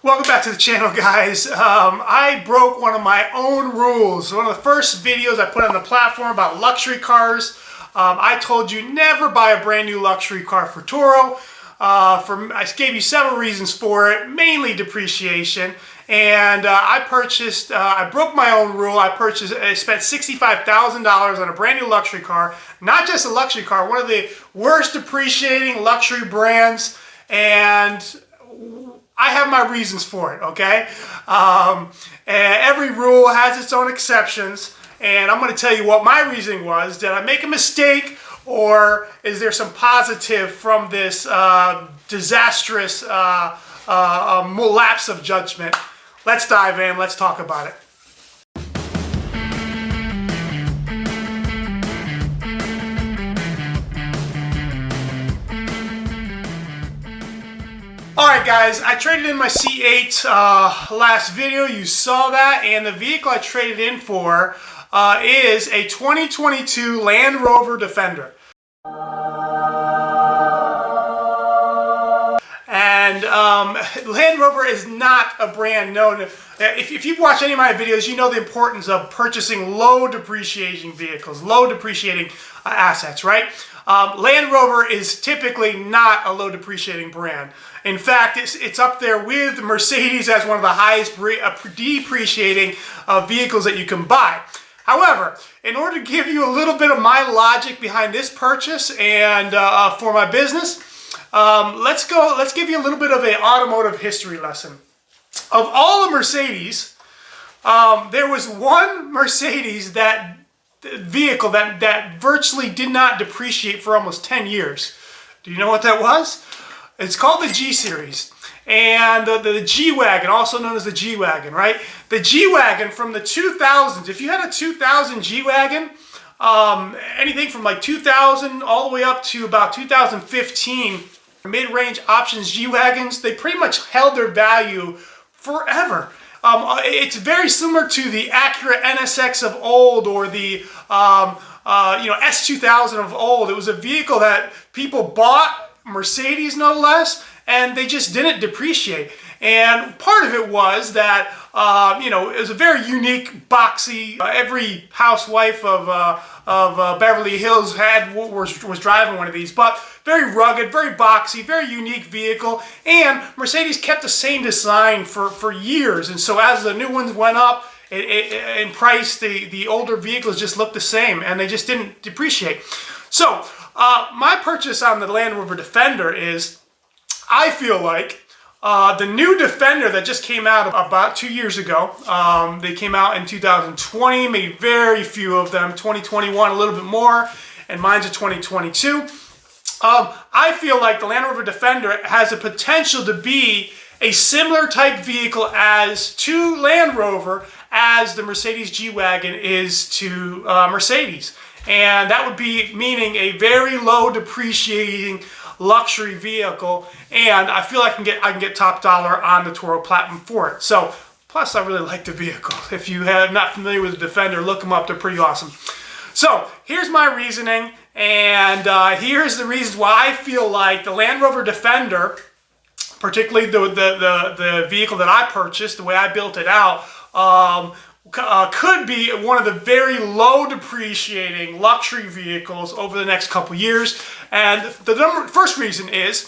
Welcome back to the channel, guys. I broke one of my own rules. One of the first videos I put on the platform about luxury cars. I told you never buy a brand new luxury car for Toro. I gave you several reasons for it, mainly depreciation. And I broke my own rule. I spent $65,000 on a brand new luxury car. Not just a luxury car, one of the worst depreciating luxury brands. And I have my reasons for it, okay? And every rule has its own exceptions, and I'm going to tell you what my reasoning was. Did I make a mistake, or is there some positive from this disastrous lapse of judgment? Let's dive in. Let's talk about it. Alright guys, I traded in my C8 last video, you saw that, and the vehicle I traded in for is a 2022 Land Rover Defender. And Land Rover is not a brand known. If you've watched any of my videos, you know the importance of purchasing low depreciating vehicles, low depreciating assets, right? Land Rover is typically not a low depreciating brand. In fact, it's up there with Mercedes as one of the highest depreciating vehicles that you can buy. However, in order to give you a little bit of my logic behind this purchase and for my business, let's give you a little bit of an automotive history lesson. Of all the Mercedes, there was one Mercedes vehicle that virtually did not depreciate for almost 10 years. Do you know what that was? It's called the G Series. And the G-Wagon, also known as the G-Wagon, right? The G-Wagon from the 2000s, if you had a 2000 G-Wagon, anything from like 2000 all the way up to about 2015, mid-range options G-Wagons, they pretty much held their value forever. It's very similar to the Acura NSX of old, or the S2000 of old. It was a vehicle that people bought, Mercedes no less, and they just didn't depreciate. And part of it was that it was a very unique, boxy. Every housewife of Beverly Hills was driving one of these, but very rugged, very boxy, very unique vehicle. And Mercedes kept the same design for years. And so as the new ones went up in price, the older vehicles just looked the same, and they just didn't depreciate. So my purchase on the Land Rover Defender is, I feel like, the new Defender that just came out about 2 years ago. They came out in 2020, made very few of them. 2021, a little bit more, and mine's a 2022. I feel like the Land Rover Defender has the potential to be a similar type vehicle to Land Rover as the Mercedes G-Wagon is to Mercedes. And that would be meaning a very low depreciating luxury vehicle, and I feel I can get top dollar on the Toro platform for it. So, plus I really like the vehicle. If you have not familiar with the Defender, look them up. They're pretty awesome. So here's my reasoning, and here's the reasons why I feel like the Land Rover Defender, particularly the vehicle that I purchased, the way I built it out, could be one of the very low depreciating luxury vehicles over the next couple years. And the first reason is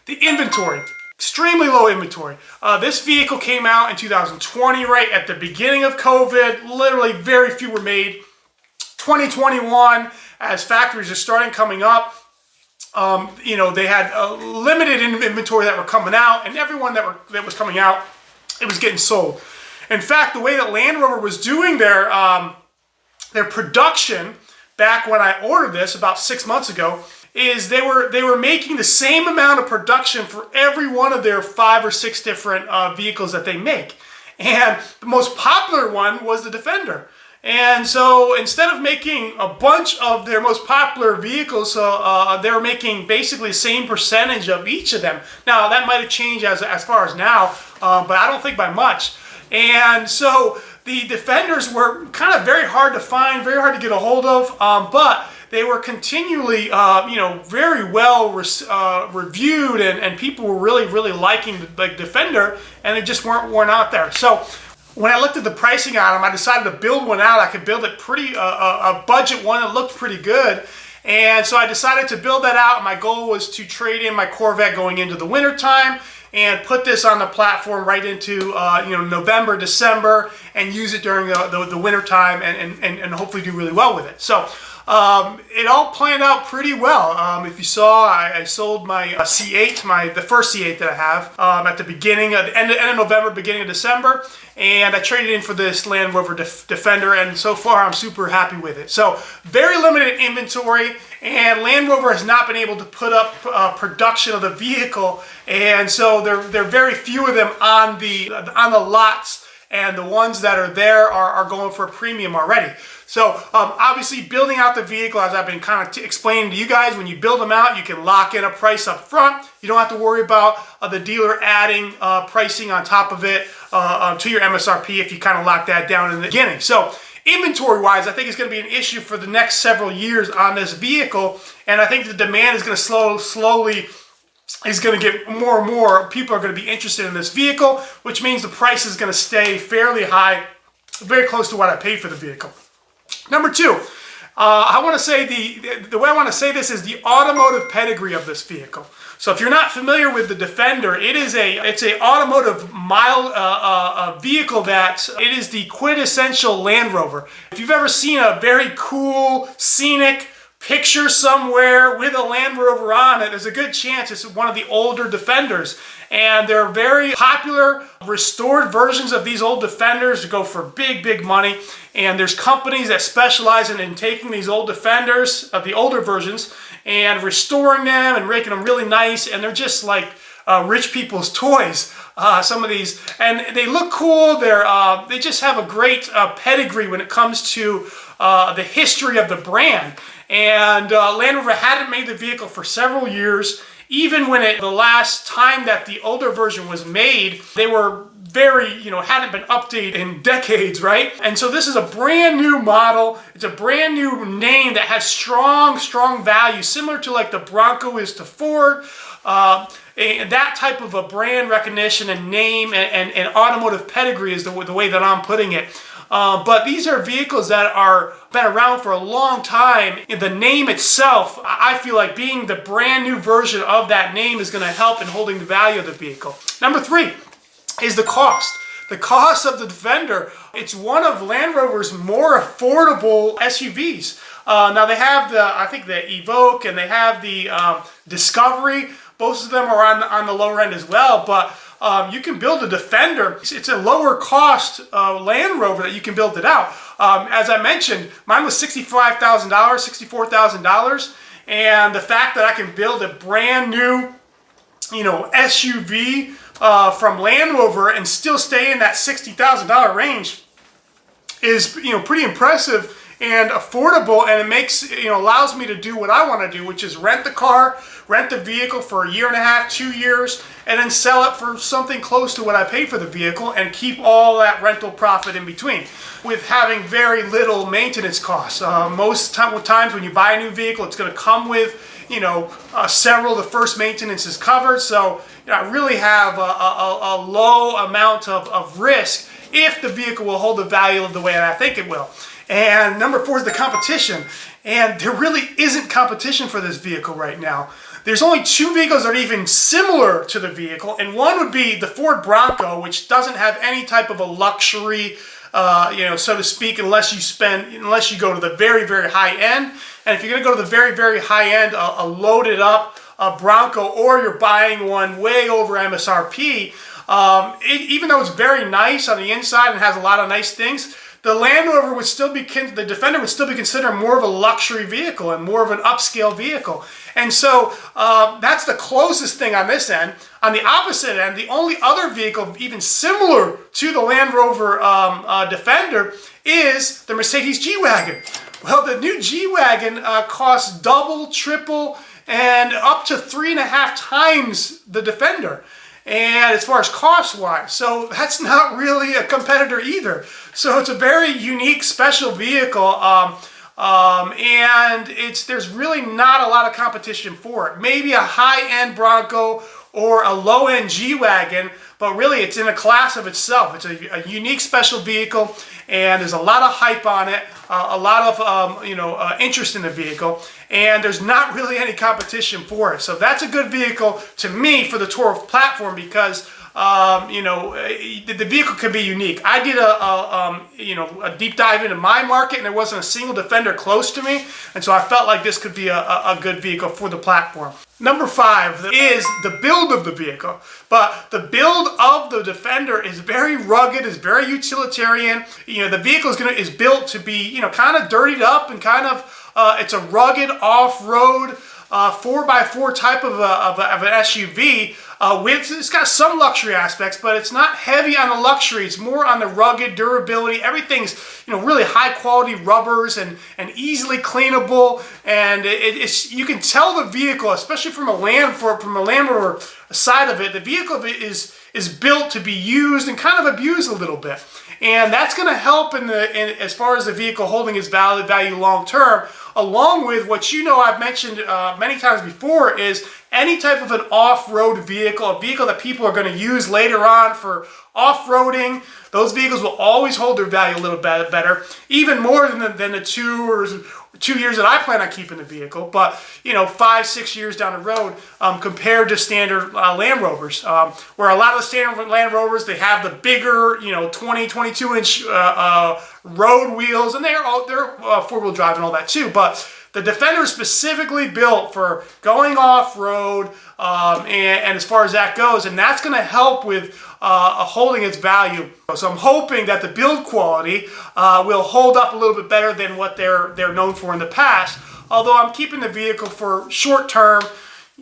the inventory. Extremely low inventory. This vehicle came out in 2020, right at the beginning of COVID. Literally very few were made. 2021, as factories are starting coming up, they had a limited inventory that were coming out, and everyone that was coming out, it was getting sold. In fact, the way that Land Rover was doing their production back when I ordered this about 6 months ago is they were making the same amount of production for every one of their 5 or 6 different vehicles that they make. And the most popular one was the Defender. And so instead of making a bunch of their most popular vehicles, they were making basically the same percentage of each of them. Now, that might have changed as far as now, but I don't think by much. And so the Defenders were kind of very hard to find, very hard to get a hold of, but they were continually, very well reviewed, and people were really liking the Defender, and they just weren't worn out there. So when I looked at the pricing on them, I decided to build one out. I could build it a budget one that looked pretty good. And so I decided to build that out. My goal was to trade in my Corvette going into the winter time and put this on the platform right into November, December, and use it during the winter time, and hopefully do really well with it. So it all planned out pretty well. If you saw, I sold my C8, the first C8 that I have, at the beginning of end of November, beginning of December, and I traded in for this Land Rover Defender, and so far I'm super happy with it. So very limited inventory, and Land Rover has not been able to put up production of the vehicle, and so there are very few of them on the lots, and the ones that are there are going for a premium already. So obviously building out the vehicle, as I've been kind of explaining to you guys, when you build them out, you can lock in a price up front. You don't have to worry about the dealer adding pricing on top of it to your MSRP if you kind of lock that down in the beginning. So inventory-wise, I think it's going to be an issue for the next several years on this vehicle, and I think the demand is going to slowly is going to get more and more. People are going to be interested in this vehicle, which means the price is going to stay fairly high, very close to what I paid for the vehicle. Number two, I want to say the way I want to say this is the automotive pedigree of this vehicle. So if you're not familiar with the Defender, it's a automotive vehicle that it is the quintessential Land Rover. If you've ever seen a very cool, scenic picture somewhere with a Land Rover on it, there's a good chance it's one of the older Defenders. And they're very popular. Restored versions of these old Defenders go for big money. And there's companies that specialize in taking these old Defenders, the older versions, and restoring them and making them really nice. And they're just like rich people's toys. Some of these, and they look cool. They just have a great pedigree when it comes to the history of the brand. And Land Rover hadn't made the vehicle for several years. Even when the last time that the older version was made, they were hadn't been updated in decades, right? And so this is a brand new model. It's a brand new name that has strong value, similar to like the Bronco is to Ford. And that type of a brand recognition and name and automotive pedigree is the way that I'm putting it. But these are vehicles that are been around for a long time. The name itself, I feel like being the brand new version of that name is going to help in holding the value of the vehicle. Number three is the cost. The cost of the Defender. It's one of Land Rover's more affordable SUVs. Now they have I think the Evoque, and they have the Discovery. Both of them are on the lower end as well, but you can build a Defender. It's a lower cost Land Rover that you can build it out. As I mentioned, mine was $65,000, $64,000, and the fact that I can build a brand new, SUV from Land Rover and still stay in that $60,000 range is, pretty impressive and affordable, and it makes, allows me to do what I want to do, which is rent the car, rent the vehicle for a year and a half, 2 years, and then sell it for something close to what I paid for the vehicle and keep all that rental profit in between with having very little maintenance costs. Most times when you buy a new vehicle, it's going to come with, several, the first maintenance is covered. So I really have a low amount of risk if the vehicle will hold the value of the way that I think it will. And number four is the competition. And there really isn't competition for this vehicle right now. There's only two vehicles that are even similar to the vehicle, and one would be the Ford Bronco, which doesn't have any type of a luxury, so to speak, unless you go to the very high end. And if you're going to go to the very high end, a loaded up Bronco, or you're buying one way over MSRP, even though it's very nice on the inside and has a lot of nice things, the Land Rover would still be, the Defender would still be considered more of a luxury vehicle and more of an upscale vehicle. And so that's the closest thing on this end. On the opposite end, the only other vehicle even similar to the Land Rover Defender is the Mercedes G-Wagon. Well, the new G-Wagon costs double, triple, and up to 3.5 times the Defender. And as far as cost-wise, so that's not really a competitor either. So it's a very unique, special vehicle. and there's really not a lot of competition for it. Maybe a high-end Bronco or a low-end G-Wagon, but really it's in a class of itself. It's a unique special vehicle, and there's a lot of hype on it, a lot of interest in the vehicle, and there's not really any competition for it. So that's a good vehicle to me for the Toro platform because the vehicle can be unique. I did a deep dive into my market, and there wasn't a single Defender close to me, and so I felt like this could be a good vehicle for the platform. Number 5 is the build of the vehicle. But the build of the Defender is very rugged, is very utilitarian. The vehicle is built to be, kind of dirtied up and kind of, it's a rugged off-road 4x4 type of an SUV. It's got some luxury aspects, but it's not heavy on the luxury. It's more on the rugged durability. Everything's really high quality rubbers and easily cleanable. And you can tell the vehicle, especially from a Land Rover side of it, the vehicle is built to be used and kind of abused a little bit. And that's going to help as far as the vehicle holding its value long term, along with what I've mentioned many times before is any type of an off-road vehicle, a vehicle that people are going to use later on for off-roading. Those vehicles will always hold their value a little bit better, even more than the 2 years that I plan on keeping the vehicle, but 5-6 years down the road compared to standard Land Rovers, where a lot of the standard Land Rovers, they have the bigger 22 inch road wheels, and they're four-wheel drive and all that too, but the Defender is specifically built for going off-road, and as far as that goes, and that's going to help with holding its value. So I'm hoping that the build quality will hold up a little bit better than what they're known for in the past. Although I'm keeping the vehicle for short term,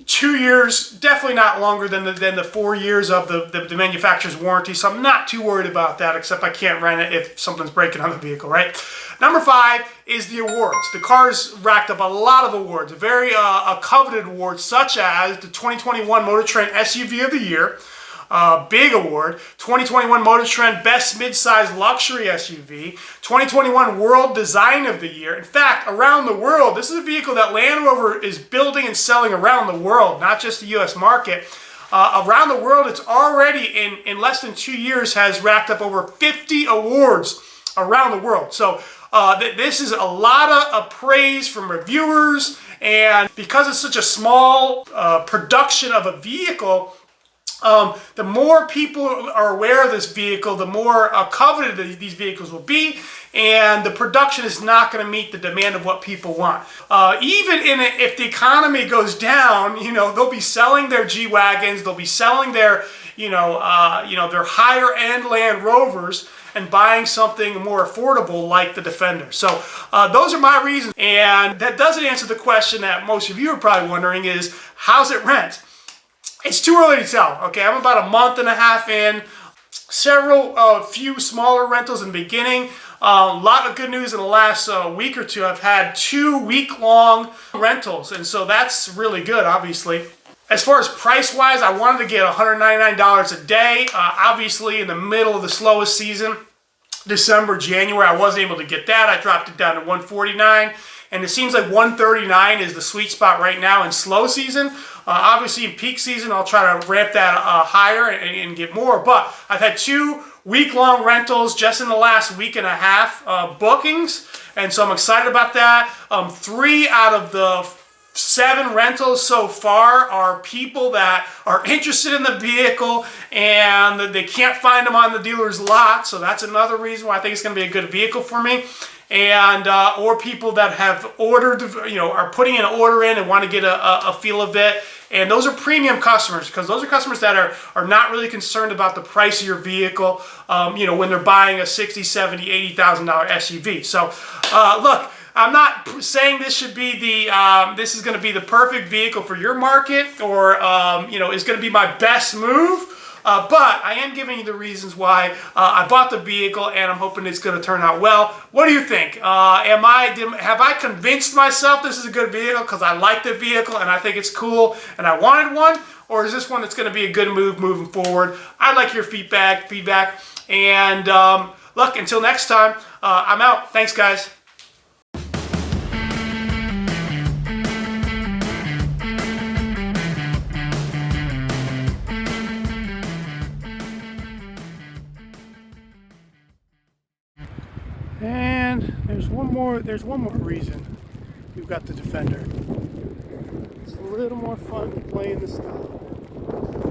2 years, definitely not longer than the 4 years of the manufacturer's warranty. So I'm not too worried about that, except I can't rent it if something's breaking on the vehicle, right? Number 5 is the awards. The car's racked up a lot of awards, very coveted awards, such as the 2021 Motor Trend SUV of the Year, big award, 2021 Motor Trend Best Midsize Luxury SUV, 2021 World Design of the Year. In fact, around the world, this is a vehicle that Land Rover is building and selling around the world, not just the U.S. market. Around the world, it's already, in less than 2 years, has racked up over 50 awards around the world. So this is a lot of praise from reviewers, and because it's such a small production of a vehicle, the more people are aware of this vehicle, the more coveted these vehicles will be, and the production is not going to meet the demand of what people want. Even if the economy goes down, they'll be selling their G-Wagons, they'll be selling their, their higher end Land Rovers, and buying something more affordable like the Defender. So those are my reasons, and that doesn't answer the question that most of you are probably wondering is, how's it rent? It's too early to tell. Okay, I'm about a month and a half in. Few smaller rentals in the beginning. A lot of good news in the last week or two. I've had 2 week-long rentals, and so that's really good, obviously. As far as price-wise, I wanted to get $199 a day. Obviously, in the middle of the slowest season, December, January, I wasn't able to get that. I dropped it down to $149. And it seems like $139 is the sweet spot right now in slow season. Obviously, in peak season, I'll try to ramp that higher and get more. But I've had 2 week-long rentals just in the last week and a half bookings. And so I'm excited about that. 3 out of the 7 rentals so far are people that are interested in the vehicle and they can't find them on the dealer's lot. So that's another reason why I think it's going to be a good vehicle for me. And or people that have ordered, are putting an order in and want to get a feel of it. And those are premium customers, because those are customers that are not really concerned about the price of your vehicle, when they're buying a $60,000, $70,000, $80,000 SUV. So look, I'm not saying this should be this is going to be the perfect vehicle for your market, or is going to be my best move. But I am giving you the reasons why I bought the vehicle, and I'm hoping it's going to turn out well. What do you think? Have I convinced myself this is a good vehicle because I like the vehicle and I think it's cool and I wanted one? Or is this one that's going to be a good move moving forward? I'd like your feedback. And look, until next time, I'm out. Thanks, guys. And there's one more reason we've got the Defender. It's a little more fun to play in the style.